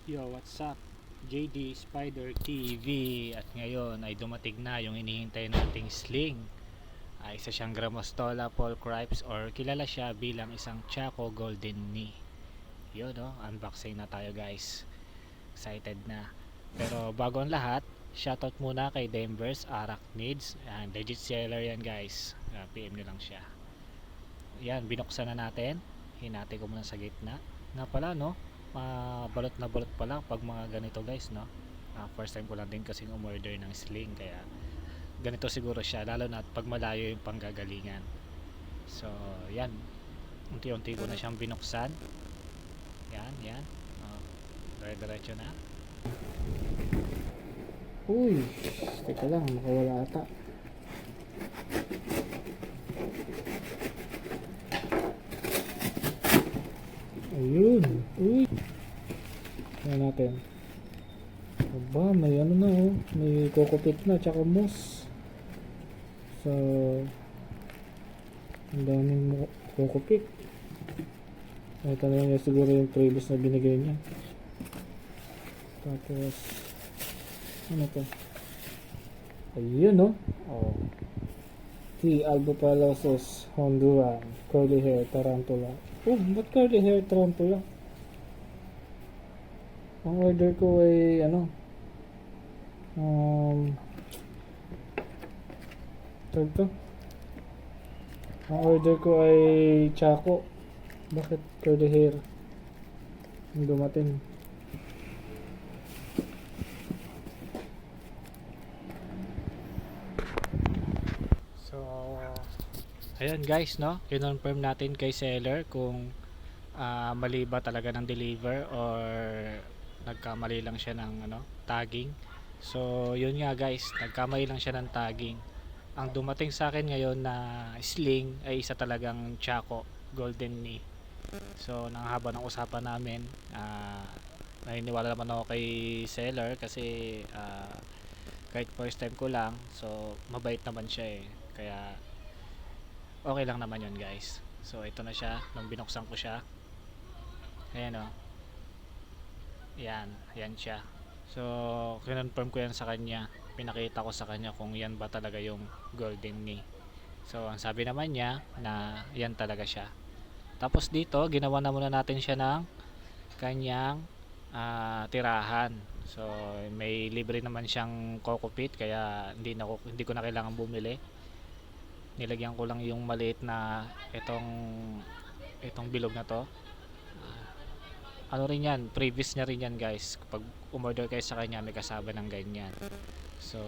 Yo, what's up? JD Spider TV. At ngayon ay dumating na yung hinihintay nating sling. Isa siyang Grammostola Polcripes or kilala siya bilang isang Chaco Golden Knee. Yun, no? Unboxing na tayo, guys. Excited na. Pero bago ang lahat, shoutout muna kay Denver's Arachnids. Legit seller yan, guys. PM nyo lang siya. Yan, binuksan na natin. Hinati ko muna sa gitna. Nga pala, no? Balot na balot pa lang pag mga ganito, guys, no? First time ko lang din kasing umorder ng sling, kaya ganito siguro siya, lalo na pag malayo yung panggagalingan. So yan, unti-unti ko na siyang binuksan. Yan dire-diretso na. Uy, teka lang, makawala ata. Ayun, uy. Tingnan natin. Aba, may ano na oh. May kokopit na, tsaka moss. So, ang daming kokopit. Ito na yun siguro yung previous na binigay niya. Tapos, ano to? Ayun no? Oh. T. albopalosus honduran curly hair tarantula. Oh, ba't curly hair tarantula? Ang order ko ay ano? Tawag to? Ang order ko ay Chaco. Bakit curly hair? Ang dumating. So ayan, guys, no? Kinonfirm natin kay seller kung mali ba talaga ng deliver or nagkamali lang siya ng tagging. So yun nga, guys, nagkamali lang siya ng tagging. Ang dumating sa akin ngayon na sling ay isa talagang Chaco Golden Knee. So nang haba ng usapan namin, naniniwala naman ako kay seller kasi kahit first time ko lang, so mabait naman siya eh. Kaya okay lang naman yun, guys. So ito na siya nung binuksan ko siya. Ayan o. Yan siya. So kinonfirm ko yan sa kanya. Pinakita ko sa kanya kung yan ba talaga yung Golden Knee. So ang sabi naman niya na yan talaga siya. Tapos dito ginawa na muna natin siya ng kanyang tirahan. So may libre naman siyang kokopit, kaya hindi ko na kailangan bumili. Nilagyan ko lang yung maliit na itong bilog na to. Ano rin yan, previous niya rin yan, guys. Kapag umorder kayo sa kanya, may kasama ng ganyan. So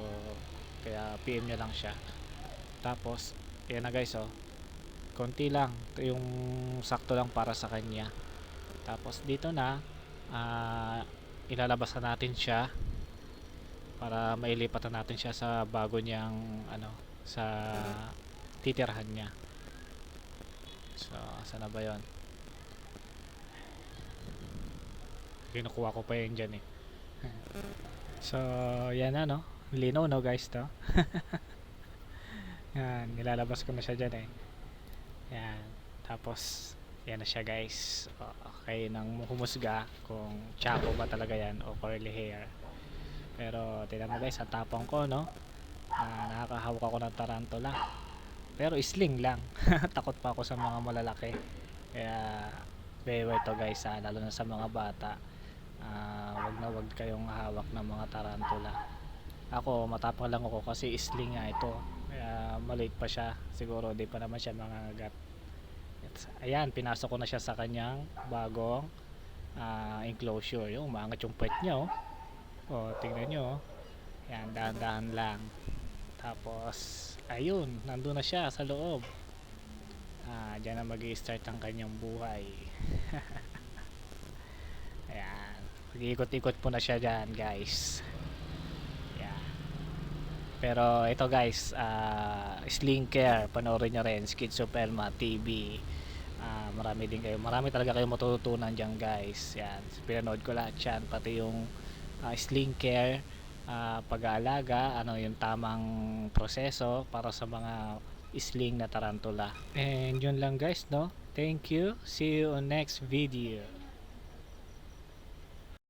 kaya PM niya lang siya. Tapos yan na, guys, oh. Konti lang, ito yung sakto lang para sa kanya. Tapos dito na ilalabas na natin siya para mailipat na natin siya sa bago niyang sa titirahan niya. So saan na ba yun? Kinukuha ko pa yun dyan eh. So yan na, no? Lino, no, guys, to? Yan, nilalabas ko na siya dyan eh. Yan, tapos yan na siya, guys. Okay nang humusga kung Chaco ba talaga yan o curly hair. Pero tingnan mo, guys, ang tapang ko, no? Nakakahawak ako ng tarantula. Pero sling lang. Takot pa ako sa mga malalaki. Kaya beware to, guys, lalo na sa mga bata. Wag kayong hawak ng mga tarantula. Ako matapang lang ako kasi sling nga ito. Kaya maliit pa siya. Siguro di pa naman siya mangagat. Ayan, pinasok ko na siya sa kanyang bagong enclosure. Yung umangat yung puwet niya, oh. Oh, tingnan nyo, oh. Yan, dahan-dahan lang. Tapos ayun, nandun na siya sa loob. Diyan na mag-i-start ang kanyang buhay. Ayan, mag-iikot-ikot po na siya dyan, guys. Ayan. Pero ito, guys, sling care, panoorin nyo rin, Schizopelma TV. Marami talaga kayo matututunan dyan, guys. Yan, pinanood ko lahat yan, pati yung sling care, pag-aalaga, yung tamang proseso para sa mga sling na tarantula. And yun lang, guys, no? Thank you, see you on next video.